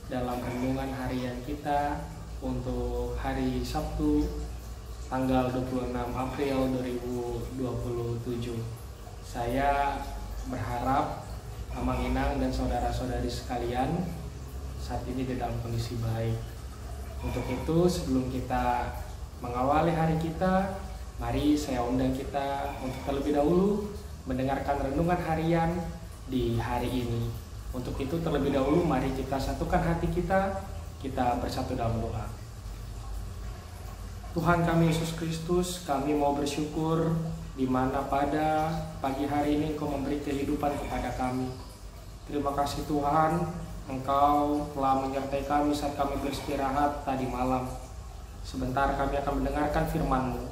dalam renungan harian kita untuk hari Sabtu tanggal 26 April 2027. Saya berharap Amang Inang dan saudara-saudari sekalian saat ini di dalam kondisi baik. Untuk itu, sebelum kita mengawali hari kita, mari saya undang kita untuk terlebih dahulu mendengarkan renungan harian di hari ini. Untuk itu terlebih dahulu mari kita satukan hati kita bersatu dalam doa. Tuhan kami Yesus Kristus, kami mau bersyukur di mana pada pagi hari ini Engkau memberi kehidupan kepada kami. Terima kasih Tuhan, Engkau telah menyertai kami saat kami beristirahat tadi malam. Sebentar kami akan mendengarkan firman-Mu.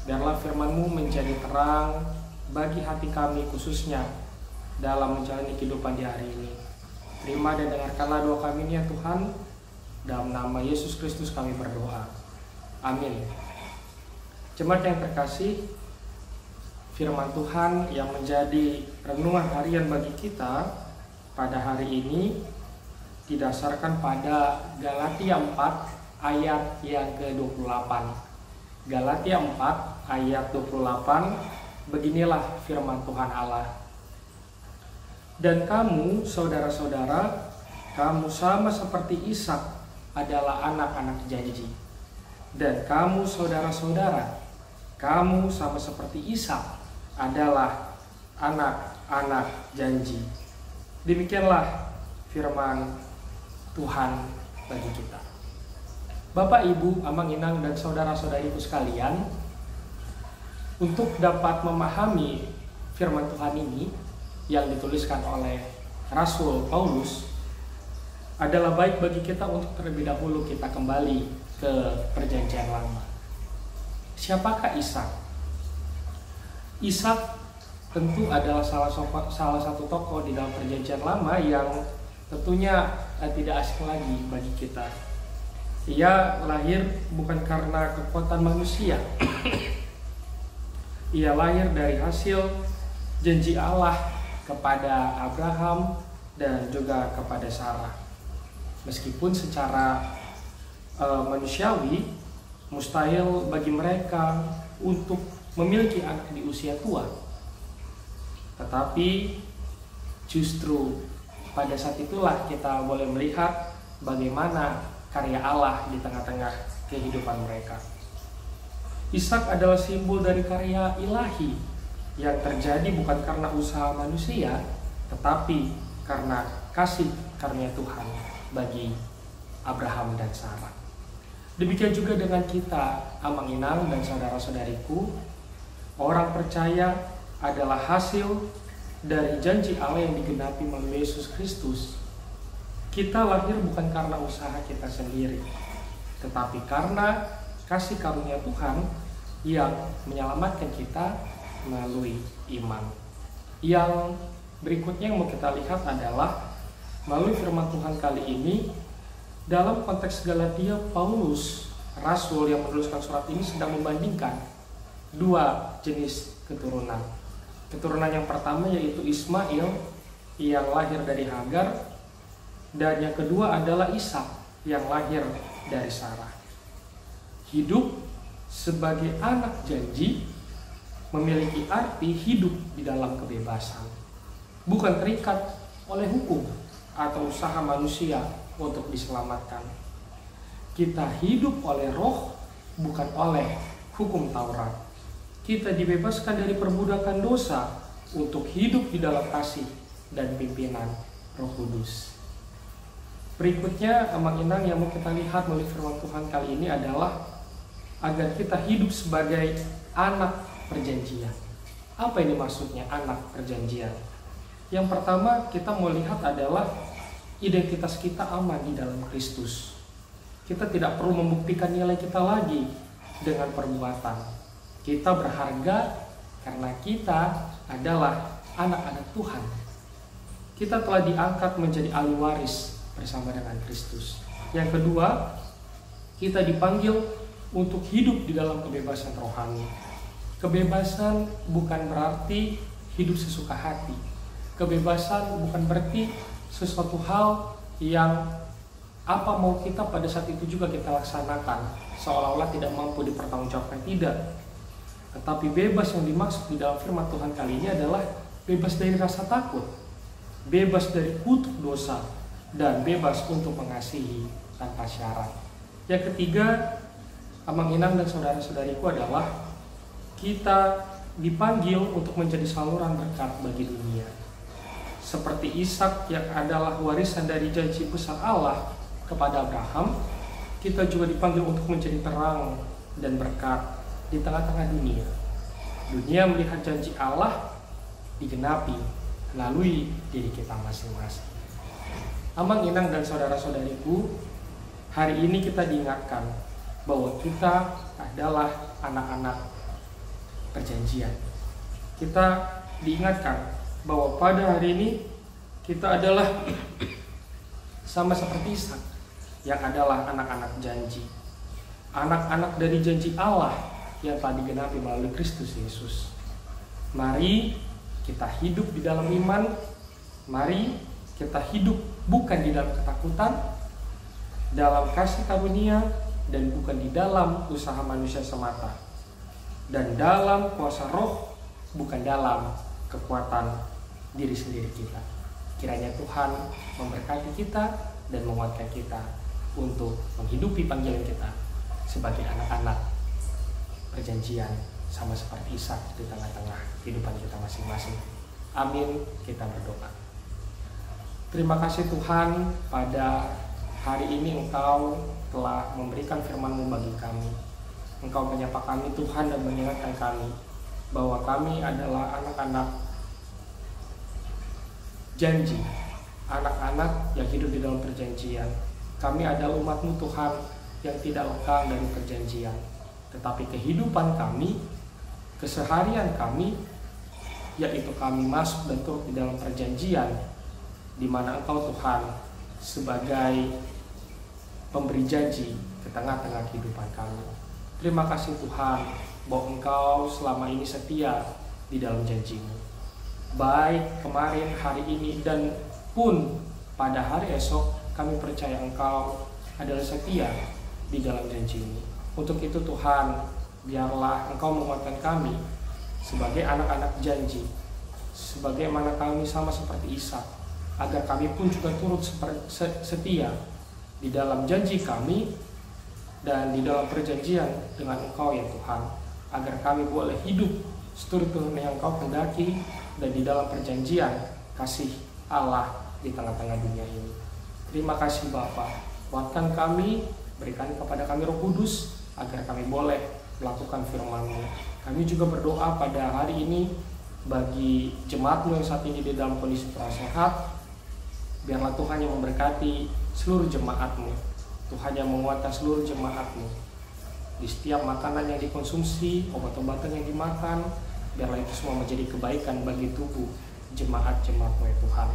Biarlah firman-Mu menjadi terang bagi hati kami khususnya dalam menjalani kehidupan di hari ini. Terima dan dengarkanlah doa kami ini ya Tuhan. Dalam nama Yesus Kristus kami berdoa. Amin. Jemaat yang terkasih, firman Tuhan yang menjadi renungan harian bagi kita pada hari ini didasarkan pada Galatia 4 ayat yang ke-28. Galatia 4 ayat 28. Beginilah firman Tuhan Allah. Dan kamu, saudara-saudara, kamu sama seperti Ishak adalah anak-anak janji. Dan kamu, saudara-saudara, kamu sama seperti Ishak adalah anak-anak janji. Demikianlah firman Tuhan bagi kita. Bapak, Ibu, Amang Inang, dan saudara-saudariku sekalian, untuk dapat memahami firman Tuhan ini yang dituliskan oleh Rasul Paulus, adalah baik bagi kita untuk terlebih dahulu kita kembali ke Perjanjian Lama. Siapakah Ishak? Ishak tentu adalah salah satu tokoh di dalam Perjanjian Lama yang tentunya tidak asing lagi bagi kita. Ia lahir bukan karena kekuatan manusia. Ia lahir dari hasil janji Allah kepada Abraham dan juga kepada Sarah. Meskipun secara manusiawi mustahil bagi mereka untuk memiliki anak di usia tua, tetapi justru pada saat itulah kita boleh melihat bagaimana karya Allah di tengah-tengah kehidupan mereka. Ishak adalah simbol dari karya ilahi yang terjadi bukan karena usaha manusia, tetapi karena kasih karunia Tuhan bagi Abraham dan Sarah. Demikian juga dengan kita, Amang Inang dan saudara-saudariku, orang percaya adalah hasil dari janji Allah yang digenapi melalui Yesus Kristus. Kita lahir bukan karena usaha kita sendiri, tetapi karena kasih karunia Tuhan yang menyelamatkan kita melalui iman. Yang berikutnya yang mau kita lihat adalah melalui firman Tuhan kali ini, dalam konteks Galatia, Paulus, Rasul yang menuliskan surat ini sedang membandingkan dua jenis keturunan. Keturunan yang pertama yaitu Ismail yang lahir dari Hagar, dan yang kedua adalah Ishak yang lahir dari Sarah. Hidup sebagai anak janji memiliki arti hidup di dalam kebebasan, bukan terikat oleh hukum atau usaha manusia untuk diselamatkan. Kita hidup oleh Roh, bukan oleh hukum Taurat. Kita dibebaskan dari perbudakan dosa untuk hidup di dalam kasih dan pimpinan Roh Kudus. Berikutnya, Amang Inang, yang mau kita lihat melalui firman Tuhan kali ini adalah agar kita hidup sebagai anak perjanjian. Apa ini maksudnya anak perjanjian? Yang pertama kita mau lihat adalah identitas kita aman di dalam Kristus. Kita tidak perlu membuktikan nilai kita lagi dengan perbuatan. Kita berharga karena kita adalah anak-anak Tuhan. Kita telah diangkat menjadi ahli waris bersama dengan Kristus. Yang kedua, kita dipanggil untuk hidup di dalam kebebasan rohani. Kebebasan bukan berarti hidup sesuka hati. Kebebasan bukan berarti sesuatu hal yang Apa mau kita pada saat itu juga kita laksanakan seolah-olah tidak mampu dipertanggungjawabkan? Tidak. Tetapi bebas yang dimaksud di dalam firman Tuhan kali ini adalah bebas dari rasa takut, bebas dari kutuk dosa, dan bebas untuk mengasihi tanpa syarat. Yang ketiga, Amang Inang dan saudara-saudariku, adalah kita dipanggil untuk menjadi saluran berkat bagi dunia. Seperti Ishak yang adalah warisan dari janji besar Allah kepada Abraham, kita juga dipanggil untuk menjadi terang dan berkat di tengah-tengah dunia. Dunia melihat janji Allah digenapi melalui diri kita masing-masing. Amang Inang dan saudara-saudariku, hari ini kita diingatkan bahwa kita adalah anak-anak perjanjian. Kita diingatkan bahwa pada hari ini kita adalah sama seperti Ishak yang adalah anak-anak janji, anak-anak dari janji Allah yang telah digenapi melalui Kristus Yesus. Mari kita hidup di dalam iman, mari kita hidup bukan di dalam ketakutan, dalam kasih karunia, dan bukan di dalam usaha manusia semata, dan dalam kuasa roh, bukan dalam kekuatan diri sendiri kita. Kiranya Tuhan memberkati kita dan menguatkan kita untuk menghidupi panggilan kita sebagai anak-anak perjanjian, sama seperti Ishak di tengah-tengah kehidupan kita masing-masing. Amin. Kita berdoa. Terima kasih Tuhan, pada hari ini Engkau telah memberikan firman-Mu bagi kami. Engkau menyapa kami Tuhan dan mengingatkan kami bahwa kami adalah anak-anak janji, anak-anak yang hidup di dalam perjanjian. Kami adalah umat-Mu Tuhan yang tidak lekang dari perjanjian, tetapi kehidupan kami, keseharian kami, yaitu kami masuk dan turut di dalam perjanjian, di mana Engkau Tuhan sebagai pemberi janji ke tengah-tengah kehidupan kami. Terima kasih Tuhan bahwa Engkau selama ini setia di dalam janji-Mu. Baik kemarin, hari ini, dan pun pada hari esok, kami percaya Engkau adalah setia di dalam janji-Mu. Untuk itu Tuhan, biarlah Engkau menguatkan kami sebagai anak-anak janji, sebagaimana kami sama seperti Ishak, agar kami pun juga turut setia di dalam janji kami dan di dalam perjanjian dengan Engkau ya Tuhan, agar kami boleh hidup seturut dengan yang Engkau kehendaki dan di dalam perjanjian kasih Allah di tengah-tengah dunia ini. Terima kasih Bapa, kuatkan kami, berikan kepada kami Roh Kudus agar kami boleh melakukan firman-Mu. Kami juga berdoa pada hari ini bagi jemaat-Mu yang saat ini di dalam kondisi kurang sehat. Biarlah Tuhan yang memberkati seluruh jemaat-Mu, Tuhan yang menguatkan seluruh jemaat-Mu di setiap makanan yang dikonsumsi, obat-obatan yang dimakan. Biarlah itu semua menjadi kebaikan bagi tubuh jemaat-jemaat-Mu ya Tuhan.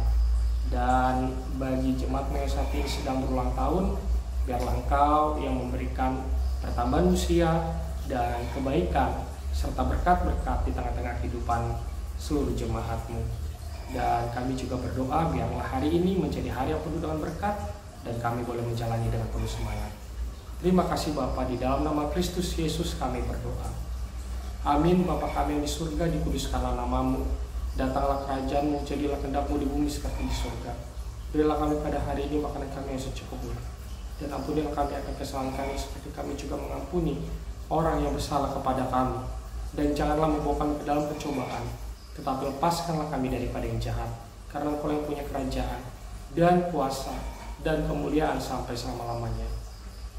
Dan bagi jemaat-Mu yang saat ini sedang berulang tahun, biarlah Engkau yang memberikan pertambahan usia dan kebaikan serta berkat-berkat di tengah-tengah kehidupan seluruh jemaat-Mu. Dan kami juga berdoa biarlah hari ini menjadi hari yang penuh dengan berkat dan kami boleh menjalani dengan penuh semangat. Terima kasih Bapa, di dalam nama Kristus Yesus kami berdoa. Amin. Bapa kami yang di surga, dikuduskanlah nama-Mu, datanglah kerajaan-Mu, jadilah kehendak-Mu di bumi seperti di surga. Berilah kami pada hari ini makanan kami yang secukupnya, dan ampunilah kami akan kesalahan kami seperti kami juga mengampuni orang yang bersalah kepada kami. Dan janganlah membawa kami ke dalam pencobaan, tetapi lepaskanlah kami daripada yang jahat, karena Engkau yang punya kerajaan dan kuasa dan kemuliaan sampai selama-lamanya.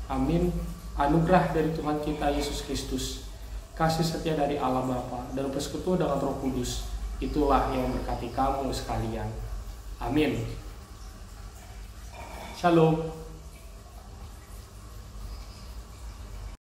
Amin. Anugerah dari Tuhan kita Yesus Kristus, kasih setia dari Allah Bapa, dan persekutuan dengan Roh Kudus, itulah yang memberkati kamu sekalian. Amin. Shalom.